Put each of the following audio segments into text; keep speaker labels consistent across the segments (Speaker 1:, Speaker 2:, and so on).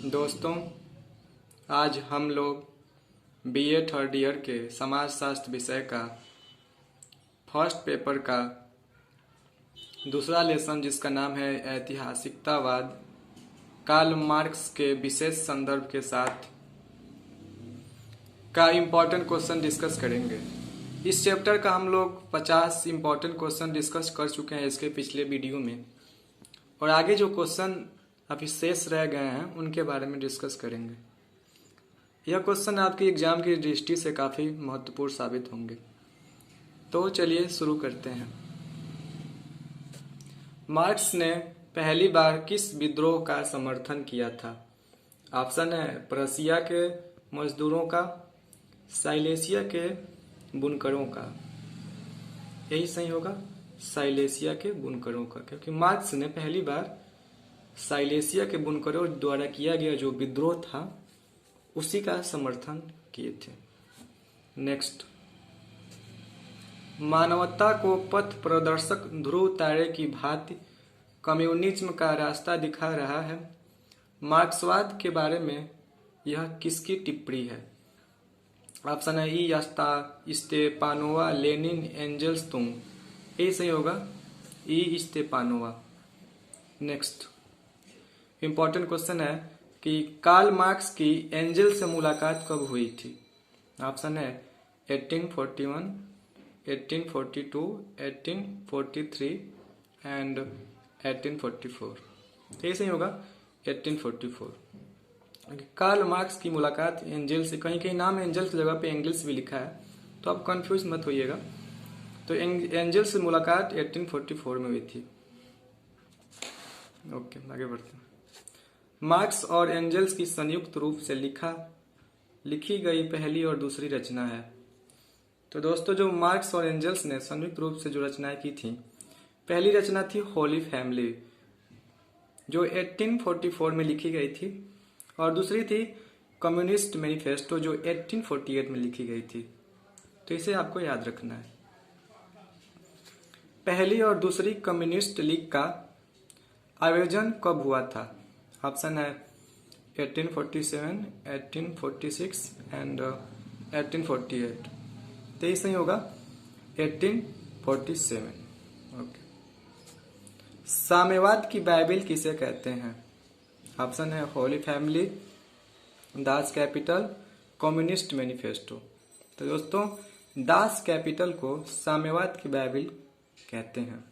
Speaker 1: दोस्तों, आज हम लोग बीए थर्ड ईयर के समाजशास्त्र विषय का फर्स्ट पेपर का दूसरा लेसन, जिसका नाम है ऐतिहासिकतावाद, कार्ल मार्क्स के विशेष संदर्भ के साथ का इम्पोर्टेंट क्वेश्चन डिस्कस करेंगे। इस चैप्टर का हम लोग 50 इम्पोर्टेंट क्वेश्चन डिस्कस कर चुके हैं इसके पिछले वीडियो में, और आगे जो क्वेश्चन अभी शेष रह गए हैं उनके बारे में डिस्कस करेंगे। यह क्वेश्चन आपके एग्जाम की दृष्टि से काफ़ी महत्वपूर्ण साबित होंगे। तो चलिए शुरू करते हैं। मार्क्स ने पहली बार किस विद्रोह का समर्थन किया था? ऑप्शन है प्रशिया के मजदूरों का, साइलेसिया के बुनकरों का। यही सही होगा, साइलेसिया के बुनकरों का, क्योंकि मार्क्स ने पहली बार साइलेसिया के बुनकरों द्वारा किया गया जो विद्रोह था उसी का समर्थन किए थे। नेक्स्ट, मानवता को पथ प्रदर्शक ध्रुव तारे की भांति कम्युनिज्म का रास्ता दिखा रहा है। मार्क्सवाद के बारे में यह किसकी टिप्पणी है? ऑप्शन है ई स्टेपानोवा, लेनिन, एंजल्स, तुम। यही सही होगा, ई स्टेपानोवा। नेक्स्ट इंपॉर्टेंट क्वेश्चन है कि कार्ल मार्क्स की एंजल से मुलाकात कब हुई थी? ऑप्शन है 1841, 1842, 1843 एंड 1844। यही सही होगा, 1844। कार्ल मार्क्स की मुलाकात एंजल से, कहीं कहीं नाम एंजल की जगह पे एंगल्स भी लिखा है, तो आप कंफ्यूज मत होइएगा। तो एंजल से मुलाकात 1844 में हुई थी। ओके, आगे बढ़ते हैं। मार्क्स और एंजल्स की संयुक्त रूप से लिखी गई पहली और दूसरी रचना है। तो दोस्तों, जो मार्क्स और एंजल्स ने संयुक्त रूप से जो रचनाएं की थी, पहली रचना थी होली फैमिली जो 1844 में लिखी गई थी, और दूसरी थी कम्युनिस्ट मैनिफेस्टो जो 1848 में लिखी गई थी। तो इसे आपको याद रखना है। पहली और दूसरी कम्युनिस्ट लीग का आयोजन कब हुआ था? ऑप्शन है 1847, 1846 एंड 1848। तो ये सही होगा 1847। ओके। साम्यवाद की बाइबिल किसे कहते हैं? ऑप्शन है Holi family, Das Kapital, communist manifesto. तो दोस्तों, दास कैपिटल को साम्यवाद की बाइबिल कहते हैं।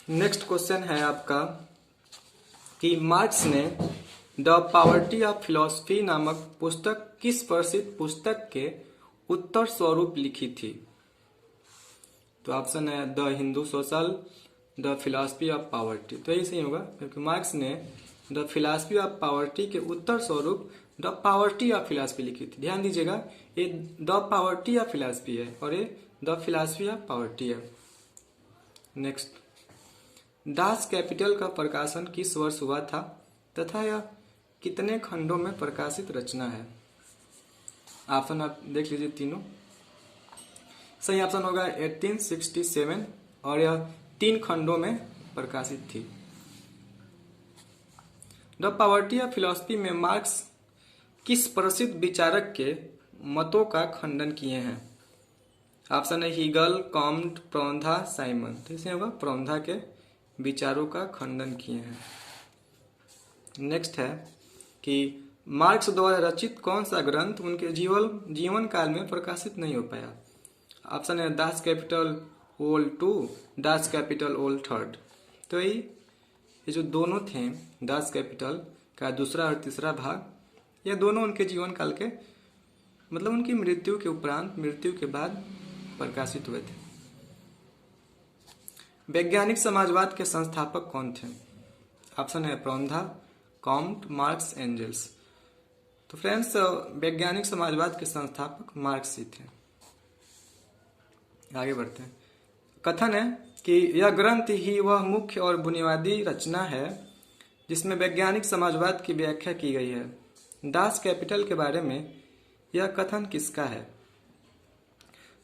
Speaker 1: नेक्स्ट क्वेश्चन है आपका कि मार्क्स ने द पॉवर्टी ऑफ फिलॉसफी नामक पुस्तक किस प्रसिद्ध पुस्तक के उत्तर स्वरूप लिखी थी? तो ऑप्शन है the Hindu social, the philosophy of poverty. तो यही सही होगा, क्योंकि मार्क्स ने द फिलॉसफी ऑफ पॉवर्टी के उत्तर स्वरूप द पॉवर्टी ऑफ फिलॉसफी लिखी थी। ध्यान दीजिएगा, ये द पॉवर्टी ऑफ फिलॉसफी है और ये द फिलॉसफी ऑफ पॉवर्टी है। नेक्स्ट, दास कैपिटल का प्रकाशन किस वर्ष हुआ था तथा यह कितने खंडों में प्रकाशित रचना है? ऑप्शन आप देख लीजिए तीनों। सही ऑप्शन होगा 1867, और यह 3 खंडों में प्रकाशित थी। द पॉवर्टी ऑफ फिलॉसफी में मार्क्स किस प्रसिद्ध विचारक के मतों का खंडन किए हैं? ऑप्शन है हीगल, कॉम्ट, प्रौंधा, साइमन। तो इसे होगा प्रौंधा के विचारों का खंडन किए हैं। नेक्स्ट है कि मार्क्स द्वारा रचित कौन सा ग्रंथ उनके जीवन काल में प्रकाशित नहीं हो पाया? ऑप्शन है दास कैपिटल ओल 2, दास कैपिटल ओल 3। तो ये जो दोनों थे, दास कैपिटल का दूसरा और तीसरा भाग, ये दोनों उनके जीवन काल के, मतलब उनकी मृत्यु के उपरांत, मृत्यु के बाद प्रकाशित हुए थे। वैज्ञानिक समाजवाद के संस्थापक कौन थे? ऑप्शन है प्रौंधा, कॉम्ट, मार्क्स, एंजल्स। तो फ्रेंड्स, वैज्ञानिक समाजवाद के संस्थापक मार्क्स ही थे। आगे बढ़ते हैं। कथन है कि यह ग्रंथ ही वह मुख्य और बुनियादी रचना है जिसमें वैज्ञानिक समाजवाद की व्याख्या की गई है। दास कैपिटल के बारे में यह कथन किसका है?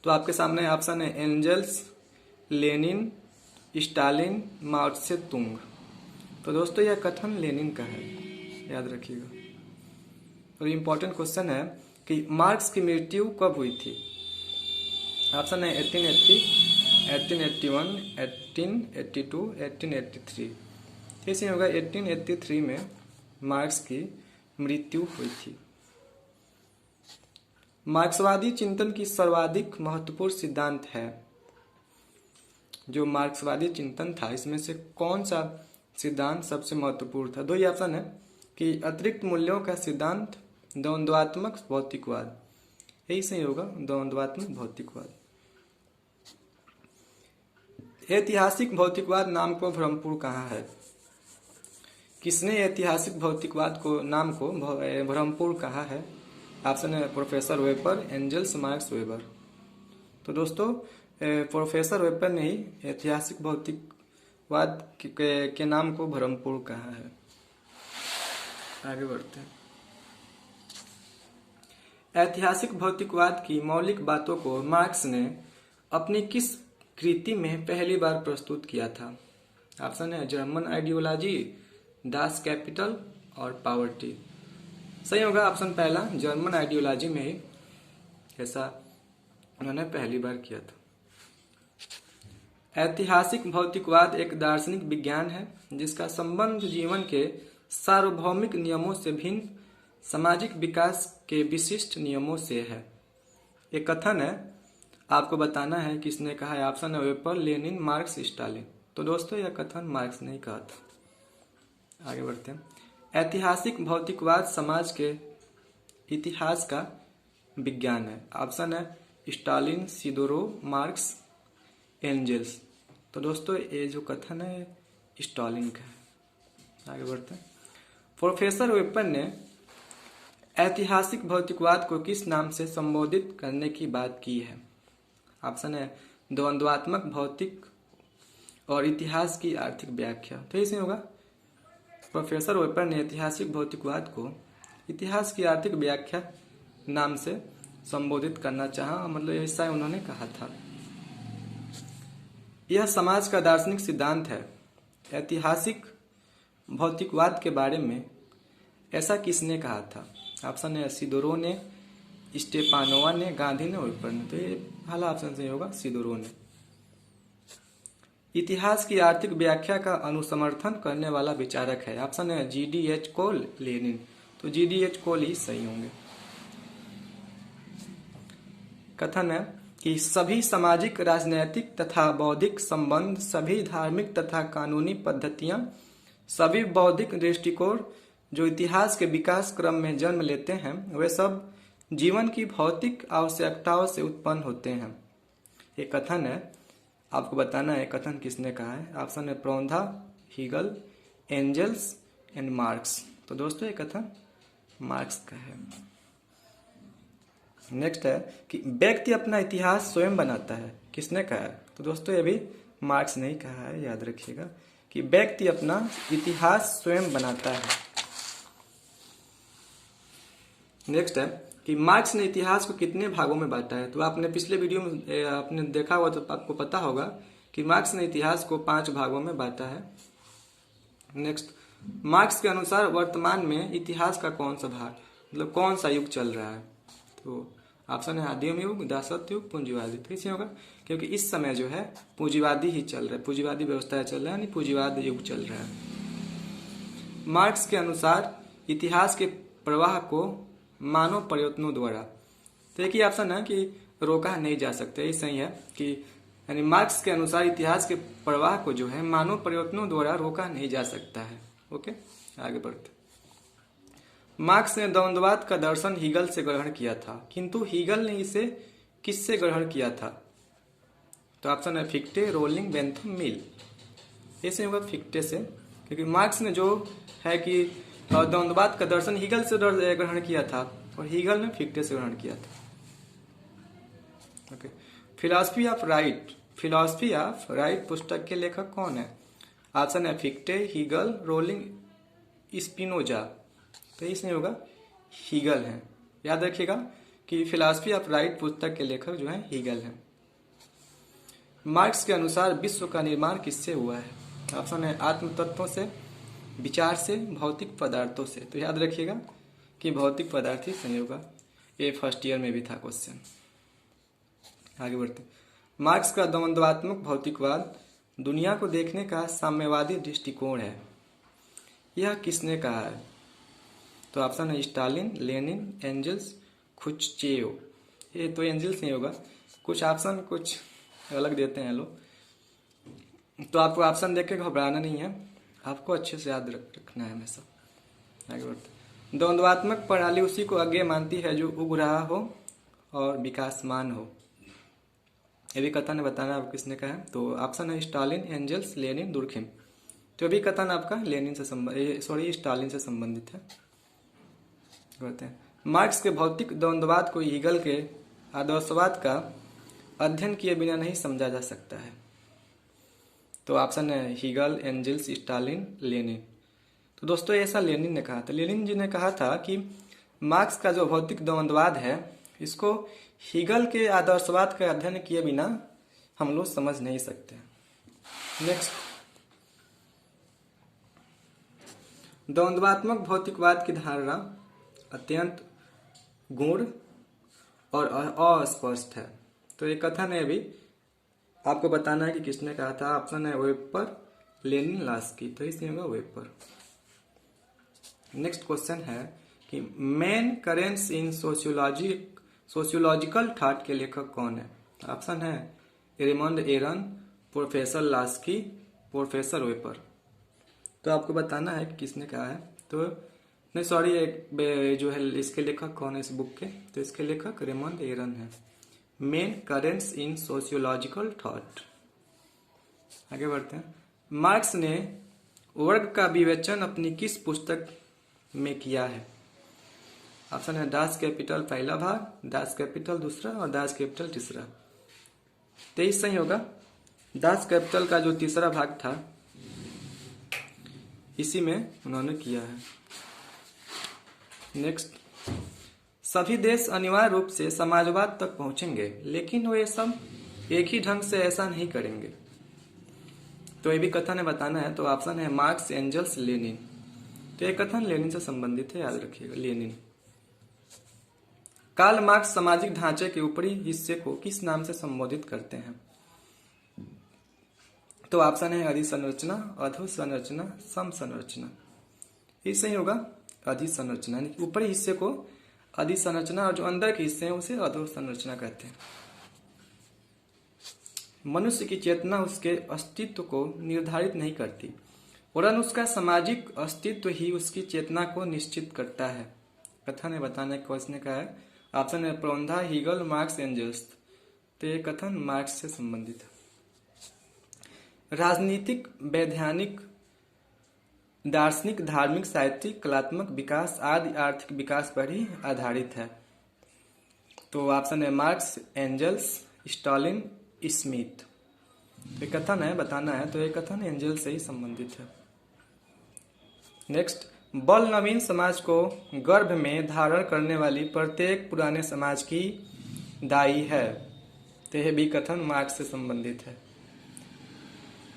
Speaker 1: तो आपके सामने ऑप्शन है एंजल्स, लेनिन, स्टालिन, माओ त्से तुंग। तो दोस्तों यह कथन लेनिन का है, याद रखिएगा। तो इम्पोर्टेंट क्वेश्चन है कि मार्क्स की मृत्यु कब हुई थी। ऑप्शन है 1880, 1881, 1882, 1883। इसी होगा 1883 में मार्क्स की मृत्यु हुई थी। मार्क्सवादी चिंतन की सर्वाधिक महत्वपूर्ण सिद्धांत है। जो मार्क्सवादी चिंतन था इसमें से कौन सा सिद्धांत सबसे महत्वपूर्ण था। दो ही ऑप्शन है कि अतिरिक्त मूल्यों का सिद्धांत, द्वंद्वात्मक भौतिकवाद। यही सही होगा, द्वंद्वात्मक भौतिकवाद। ऐतिहासिक भौतिकवाद नाम को भ्रमपूर्ण कहा है। किसने ऐतिहासिक भौतिकवाद को नाम को भ्रमपूर्ण कहा है। ऑप्शन है professor Weber, Engels, Marx Weber. तो दोस्तों प्रोफेसर वेपर ने ही ऐतिहासिक भौतिकवाद के नाम को भ्रमपूर्ण कहा है। आगे बढ़ते हैं। ऐतिहासिक भौतिकवाद की मौलिक बातों को मार्क्स ने अपनी किस कृति में पहली बार प्रस्तुत किया था। ऑप्शन है जर्मन आइडियोलॉजी, दास कैपिटल और पावर्टी। सही होगा ऑप्शन पहला, जर्मन आइडियोलॉजी में ही ऐसा उन्होंने पहली बार किया था। ऐतिहासिक भौतिकवाद एक दार्शनिक विज्ञान है जिसका संबंध जीवन के सार्वभौमिक नियमों से भिन्न सामाजिक विकास के विशिष्ट नियमों से है। एक कथन है, आपको बताना है किसने कहा है। ऑप्शन है वेपर, लेनिन, मार्क्स, स्टालिन। तो दोस्तों यह कथन मार्क्स ने ही कहा था। आगे बढ़ते हैं। ऐतिहासिक भौतिकवाद समाज के इतिहास का विज्ञान है। ऑप्शन है स्टालिन, सिदोरोव, मार्क्स, एंजल्स। तो दोस्तों ये जो कथन है स्टालिन का है। आगे बढ़ते हैं। प्रोफेसर वेपर ने ऐतिहासिक भौतिकवाद को किस नाम से संबोधित करने की बात की है। ऑप्शन है द्वंद्वात्मक भौतिक और इतिहास की आर्थिक व्याख्या। तो इसे होगा प्रोफेसर वेपर ने ऐतिहासिक भौतिकवाद को इतिहास की आर्थिक व्याख्या नाम से संबोधित करना चाहा, मतलब ऐसा उन्होंने कहा था। यह समाज का दार्शनिक सिद्धांत है। ऐतिहासिक भौतिकवाद के बारे में ऐसा किसने कहा था। ऑप्शन है सिदोरो ने, स्टेपानोवा ने, गांधी ने, वेपर ने। तो ये पहला ऑप्शन सही होगा, सिदोरो ने। इतिहास की आर्थिक व्याख्या का अनुसमर्थन करने वाला विचारक है। ऑप्शन है GDH कोल, लेनिन। तो GDH कोल ही सही होंगे। कथन है कि सभी सामाजिक, राजनैतिक तथा बौद्धिक संबंध, सभी धार्मिक तथा कानूनी पद्धतियां, सभी बौद्धिक दृष्टिकोण जो इतिहास के विकास क्रम में जन्म लेते हैं वे सब जीवन की भौतिक आवश्यकताओं से उत्पन्न होते हैं। ये कथन है, आपको बताना है कथन किसने कहा है। ऑप्शन है प्रोंधा, हीगल, एंजल्स एंड मार्क्स। तो दोस्तों ये कथन मार्क्स का है। नेक्स्ट है कि व्यक्ति अपना इतिहास स्वयं बनाता है, किसने कहा है। तो दोस्तों ये भी मार्क्स ने ही कहा है, याद रखिएगा कि व्यक्ति अपना इतिहास स्वयं बनाता है। नेक्स्ट है कि मार्क्स ने इतिहास को कितने भागों में बांटा है। तो आपने पिछले वीडियो में आपने देखा हुआ तो आपको पता होगा कि मार्क्स ने इतिहास को 5 भागों में बांटा है। नेक्स्ट, मार्क्स के अनुसार वर्तमान में इतिहास का कौन सा भाग, मतलब कौन सा युग चल रहा है। तो ऑप्शन है आदिम युग, दासत्व युग, पूंजीवादी। तो इसे होगा क्योंकि इस समय जो है पूंजीवादी ही चल रहा है, पूंजीवादी व्यवस्था चल रहा है, यानी पूंजीवाद युग चल रहा है। मार्क्स के अनुसार इतिहास के प्रवाह को मानव प्रयत्नों द्वारा, तो एक ही ऑप्शन है कि रोका नहीं जा सकता। ये सही है कि यानी मार्क्स के अनुसार इतिहास के प्रवाह को जो है मानव प्रयत्नों द्वारा रोका नहीं जा सकता है। ओके, आगे बढ़ते। मार्क्स ने द्वंद्ववाद का दर्शन हीगल से ग्रहण किया था, किंतु हीगल ने इसे किससे ग्रहण किया था। तो ऑप्शन है फिक्टे, रोलिंग, बेंथम, मिल। ऐसे होगा फिक्टे से, क्योंकि मार्क्स ने जो है कि द्वंद्ववाद का दर्शन हीगल से ग्रहण किया था और हीगल ने फिक्टे से ग्रहण किया था। Okay, philosophy of right, philosophy of right पुस्तक के लेखक कौन है। ऑप्शन है फिक्टे, हीगल, रोलिंग, स्पिनोजा। तो इसमें होगा हीगल है। याद रखिएगा कि फिलॉसफी ऑफ राइट पुस्तक के लेखक जो है हीगल है। मार्क्स के अनुसार विश्व का निर्माण किससे हुआ है? ऑप्शन है आत्म तत्वों से, विचार से, भौतिक पदार्थों से। तो याद रखिएगा कि भौतिक पदार्थ ही सही होगा। ये फर्स्ट ईयर में भी था क्वेश्चन। आगे बढ़ते। मार्क्स का द्वंद्वात्मक भौतिकवाद दुनिया को देखने का साम्यवादी दृष्टिकोण है, यह किसने कहा है? तो ऑप्शन है स्टालिन, लेनिन, एंजल्स, खुच्चेव। ये तो एंजल्स नहीं होगा, कुछ ऑप्शन कुछ अलग देते हैं लोग, तो आपको ऑप्शन देख के घबराना नहीं है, आपको अच्छे से याद रखना है हमेशा। आगे बढ़ते। द्वंद्वात्मक प्रणाली उसी को अज्ञेय मानती है जो उग रहा हो और विकासमान हो। ये भी कथन बताना आपको किसने कहा है? तो ऑप्शन है स्टालिन, एंजल्स, लेनिन, दुर्खिम। तो भी कथन आपका लेनिन से स्टालिन से संबंधित है। कहते हैं मार्क्स के भौतिक द्वंद्ववाद को हीगल के आदर्शवाद का अध्ययन किए बिना नहीं समझा जा सकता है। तो ऑप्शन है हीगल, एंजल्स, स्टालिन, लेनिन। तो दोस्तों ऐसा लेनिन ने कहा था। लेनिन जी ने कहा था कि मार्क्स का जो भौतिक द्वंद्ववाद है इसको हीगल के आदर्शवाद का अध्ययन किए बिना हम लोग समझ नहीं सकते। नेक्स्ट, द्वंद्वात्मक भौतिकवाद की धारणा अत्यंत गूढ़ और अस्पष्ट है। तो ये कथन है, अभी आपको बताना है कि किसने कहा था। ऑप्शन है वेपर, लेनिन, लास्की। तो इसमें होगा वेपर। नेक्स्ट क्वेश्चन है कि मेन करेंट्स इन सोशियोलॉजिकल थॉट के लेखक कौन है? ऑप्शन है रेमंड एरन, प्रोफेसर लास्की, प्रोफेसर वेपर। तो आपको बताना है कि किसने कहा है। तो नहीं सॉरी, जो है इसके लेखक कौन है इस बुक के? तो इसके लेखक रेमंड एरन है। मेन करेंट्स इन सोशियोलॉजिकल थॉट। आगे बढ़ते हैं। मार्क्स ने वर्ग का विवेचन अपनी किस पुस्तक में किया है? ऑप्शन है दास कैपिटल पहला भाग, दास कैपिटल दूसरा और दास कैपिटल तीसरा। 23 सही होगा। दास कैपिटल का जो तीसरा भाग था इसी में उन्होंने किया है। नेक्स्ट, सभी देश अनिवार्य रूप से समाजवाद तक पहुंचेंगे, लेकिन वे सब एक ही ढंग से ऐसा नहीं करेंगे। तो ये भी कथन है बताना है। तो ऑप्शन है मार्क्स, एंजल्स, लेनिन। तो ये कथन लेनिन से संबंधित है, याद रखिएगा, लेनिन। कार्ल मार्क्स सामाजिक ढांचे के ऊपरी हिस्से को किस नाम से संबोधित करते हैं? तो ऑप्शन है अधिसंरचना, अधोसंरचना, समसंरचना। ये सही होगा, अधिसंरचना। यानी कि ऊपरी हिस्से को अधिसंरचना और जो अंदर के हिस्से हैं उसे अधोसंरचना कहते हैं। मनुष्य की चेतना उसके अस्तित्व को निर्धारित नहीं करती, वरन उसका सामाजिक अस्तित्व ही उसकी चेतना को निश्चित करता है। कथन है बताने का उसने कहा है। ऑप्शन है प्रोंधा, हीगल, मार्क्स, एंजल्स। तो ये कथन मार्क्स से संबंधित है। राजनीतिक, वैधानिक, दार्शनिक, धार्मिक, साहित्यिक, कलात्मक विकास आदि आर्थिक विकास पर ही आधारित है। तो ऑप्शन है मार्क्स, एंजल्स, स्टालिन, स्मिथ। तो कथन है बताना है। तो ये कथन एंजल से ही संबंधित है। नेक्स्ट, बल नवीन समाज को गर्भ में धारण करने वाली प्रत्येक पुराने समाज की दाई है। तो यह भी कथन मार्क्स से संबंधित है।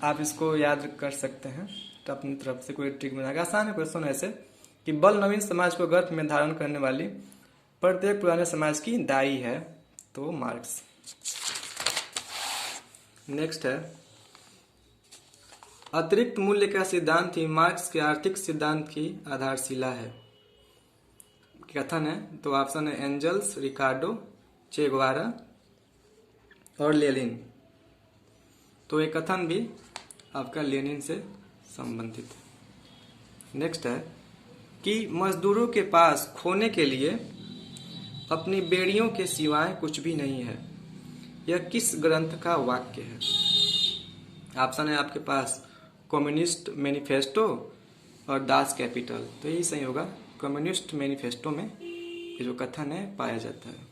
Speaker 1: आप इसको याद कर सकते हैं, तो अपनी तरफ से कोई ट्रिक बनाएगा। आसान है क्वेश्चन ऐसे कि बल नवीन समाज को गर्भ में धारण करने वाली प्रत्येक पुराने समाज की दाई है। तो मार्क्स। नेक्स्ट है, अतिरिक्त मूल्य का सिद्धांत ही मार्क्स के आर्थिक सिद्धांत की आधारशिला है। कथन है। तो ऑप्शन है एंजल्स, रिकार्डो, चे गुएवारा और लेनिन। तो ये कथन भी आपका लेनिन से संबंधित है। नेक्स्ट है कि मजदूरों के पास खोने के लिए अपनी बेड़ियों के सिवाय कुछ भी नहीं है। यह किस ग्रंथ का वाक्य है? ऑप्शन है आपके पास कम्युनिस्ट मैनिफेस्टो और दास कैपिटल। तो यही सही होगा। कम्युनिस्ट मैनिफेस्टो में ये जो कथन है पाया जाता है।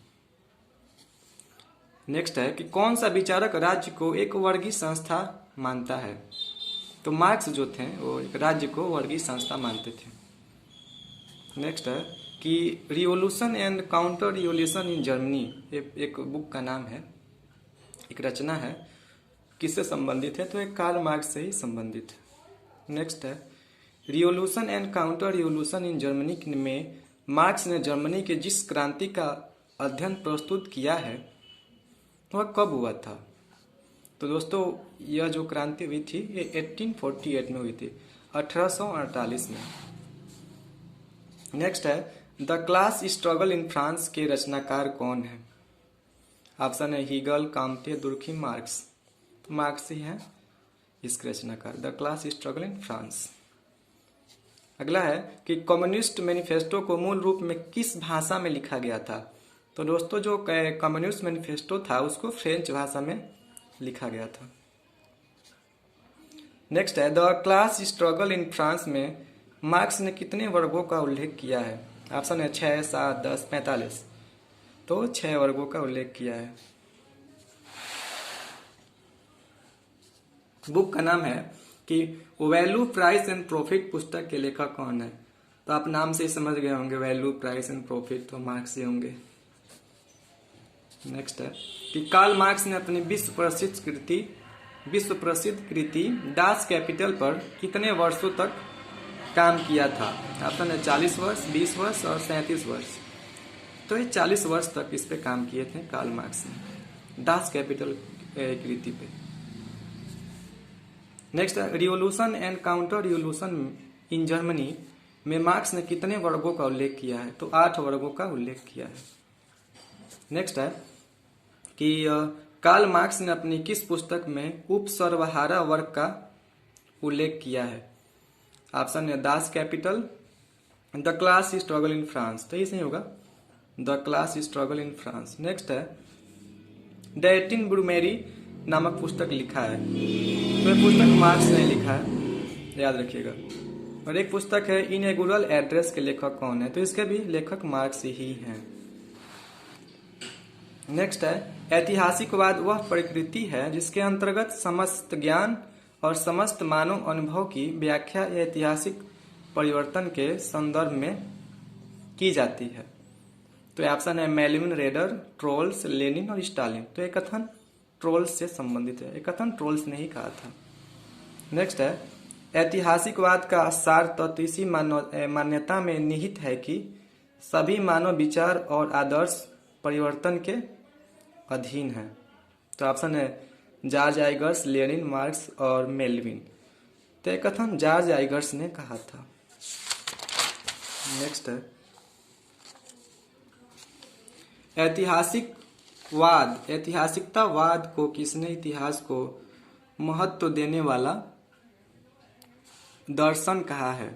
Speaker 1: नेक्स्ट है कि कौन सा विचारक राज्य को एक वर्गीय संस्था मानता है? तो मार्क्स जो थे वो एक राज्य को वर्गीय संस्था मानते थे। नेक्स्ट है कि revolution and counter revolution in Germany एक बुक का नाम है, एक रचना है। किससे संबंधित है? तो ये कार्ल मार्क्स से ही संबंधित है। नेक्स्ट है revolution and counter revolution in Germany में मार्क्स ने जर्मनी के जिस क्रांति का अध्ययन प्रस्तुत किया है वह कब हुआ था? तो दोस्तों यह जो क्रांति हुई थी ये 1848 में हुई थी, 1848 में। नेक्स्ट है the class struggle in France के रचनाकार कौन है? ऑप्शन है हीगल, काम्ते, दुर्खिम, मार्क्स। तो मार्क्स ही है इसके रचनाकार, the class struggle in France. अगला है कि कम्युनिस्ट मैनिफेस्टो को मूल रूप में किस भाषा में लिखा गया था? तो दोस्तों जो कम्युनिस्ट मैनिफेस्टो था उसको फ्रेंच भाषा में लिखा गया था। नेक्स्ट है the class struggle in France में मार्क्स ने कितने वर्गों का उल्लेख किया है? ऑप्शन है 6, 7, 10, 45। तो 6 वर्गों का उल्लेख किया है। बुक का नाम है कि वैल्यू प्राइस एंड प्रॉफिट पुस्तक के लेखक कौन है? तो आप नाम से ही समझ गए होंगे, वैल्यू प्राइस एंड प्रॉफिट तो मार्क्स ही होंगे। नेक्स्ट है कि कार्ल मार्क्स ने अपनी विश्व प्रसिद्ध कृति डास कैपिटल पर कितने वर्षों तक काम किया था? ऑप्शन है 40 वर्ष, 20 वर्ष और 37 वर्ष। तो ये 40 वर्ष तक इस पे काम किए थे कार्ल मार्क्स ने, डास कैपिटल कृति पे। नेक्स्ट है revolution and counter revolution in Germany में मार्क्स ने कितने वर्गों का उल्लेख किया है? तो 8 वर्गों का उल्लेख किया है। नेक्स्ट है कि कार्ल मार्क्स ने अपनी किस पुस्तक में उपसर्वहारा वर्ग का उल्लेख किया है? ऑप्शन है Das Kapital, the class struggle in France. तो ये सही होगा, the class struggle in France. Next है द 18 ब्रूमेरी नामक पुस्तक लिखा है, तो ये पुस्तक मार्क्स ने लिखा है, याद रखिएगा। और एक पुस्तक है इनॉग्रेशन एड्रेस के लेखक कौन है? तो इसके भी लेखक मार्क्स ही हैं। नेक्स्ट है ऐतिहासिकवाद वह प्रकृति है जिसके अंतर्गत समस्त ज्ञान और समस्त मानव अनुभव की व्याख्या ऐतिहासिक परिवर्तन के संदर्भ में की जाती है। तो ऑप्शन है मेल्विन रेडर, ट्रोल्स, लेनिन और स्टालिन। तो एक कथन ट्रोल्स से संबंधित है, एक कथन ट्रोल्स ने ही कहा था। नेक्स्ट है ऐतिहासिकवाद का सार तत्व इसी मान्यता में निहित है कि सभी मानव विचार और आदर्श परिवर्तन के अधीन है। तो ऑप्शन है जॉर्ज आइगर्स, लेनिन, मार्क्स और मेल्विन। तो एक कथन जॉर्ज आइगर्स ने कहा था। नेक्स्ट है ऐतिहासिकतावाद को किसने इतिहास को महत्व देने वाला दर्शन कहा है?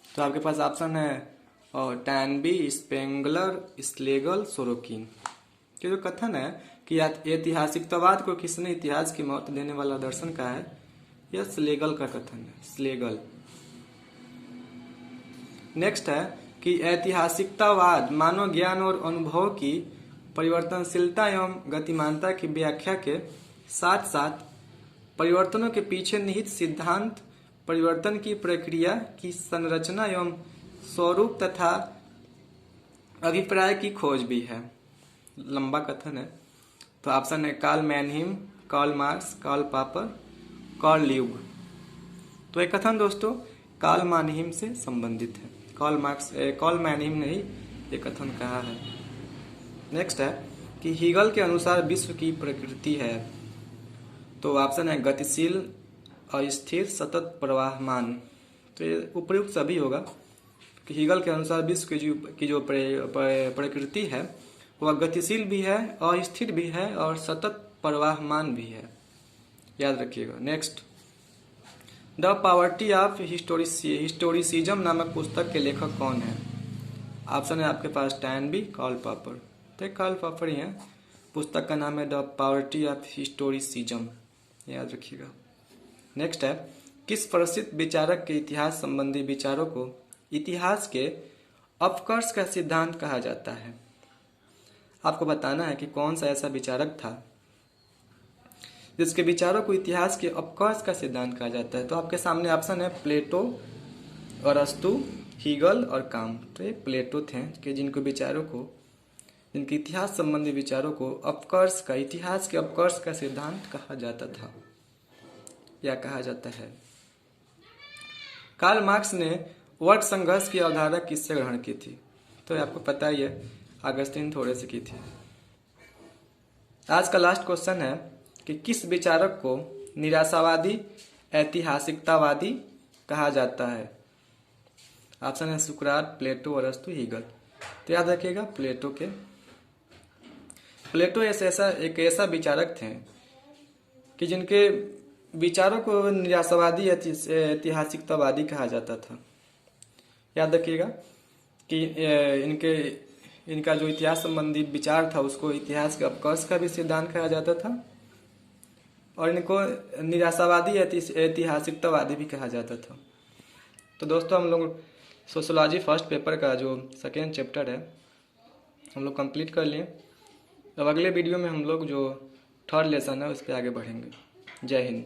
Speaker 1: तो आपके पास ऑप्शन है टैनबी, स्पेंगलर, स्लेगल, सोरोकिन। जो कथन है कि ऐतिहासिकतावाद को किसने इतिहास की महत्व देने वाला दर्शन कहा है, यह स्लेगल का कथन है, स्लेगल। नेक्स्ट है कि ऐतिहासिकतावाद मानव ज्ञान और अनुभव की परिवर्तनशीलता एवं गतिमानता की व्याख्या के साथ साथ परिवर्तनों के पीछे निहित सिद्धांत, परिवर्तन की प्रक्रिया की संरचना एवं स्वरूप तथा अभिप्राय की खोज भी है। लंबा कथन है। तो ऑप्शन है Karl Mannheim, Karl Marx, Karl Popper, Karl ल्यूग। तो एक कथन दोस्तों कार्ल मैनहीम से संबंधित है, कार्ल मैनहीम ने ही ये कथन कहा है। नेक्स्ट है कि हीगल के अनुसार विश्व की प्रकृति है। तो ऑप्शन है गतिशील, अस्थिर, सतत, प्रवाहमान। तो ये उपयुक्त सभी होगा कि हीगल के अनुसार विश्व की जो प्रकृति है वह गतिशील भी है, अस्थिर भी है और सतत प्रवाहमान भी है, याद रखिएगा। Next the poverty of historicism नामक पुस्तक के लेखक कौन है? ऑप्शन है आपके पास टैनबी, कार्ल पापर। तो कार्ल पापर ही है, पुस्तक का नाम है द पॉवर्टी ऑफ हिस्टोरिसिज्म, याद रखिएगा। नेक्स्ट है किस प्रसिद्ध विचारक के इतिहास संबंधी विचारों को इतिहास के अपकर्ष का सिद्धांत कहा जाता है? आपको बताना है कि कौन सा ऐसा विचारक था जिसके विचारों को इतिहास के अपकर्ष का सिद्धांत कहा जाता है। तो आपके सामने ऑप्शन है प्लेटो, अरस्तु, हीगल और काम। तो ये प्लेटो थे कि जिनको विचारों को इनके इतिहास संबंधी विचारों को अपकर्ष का, इतिहास के अपकर्ष का सिद्धांत कहा जाता था या कहा जाता है। कार्ल मार्क्स ने वर्ग संघर्ष की अवधारणा किससे ग्रहण की थी? तो आपको पता ही है, अगस्तीन थोड़े से की थी। आज का लास्ट क्वेश्चन है कि किस विचारक को निराशावादी ऐतिहासिकतावादी कहा जाता है? ऑप्शन है सुकरात, प्लेटो, अरस्तु, हीगल। तो याद रखिएगा प्लेटो के। प्लेटो एक ऐसा विचारक थे कि जिनके विचारों को निराशावादी ऐतिहासिकतावादी कहा जाता था। याद रखिएगा कि इनका जो इतिहास संबंधी विचार था उसको इतिहास के अपकर्ष का भी सिद्धांत कहा जाता था और इनको निराशावादी ऐतिहासिकतावादी भी कहा जाता था। तो दोस्तों हम लोग सोशियोलॉजी फर्स्ट पेपर का जो सेकेंड चैप्टर है हम लोग कंप्लीट कर लिए। अब अगले वीडियो में हम लोग जो थर्ड लेसन है उस पर आगे बढ़ेंगे। जय हिंद।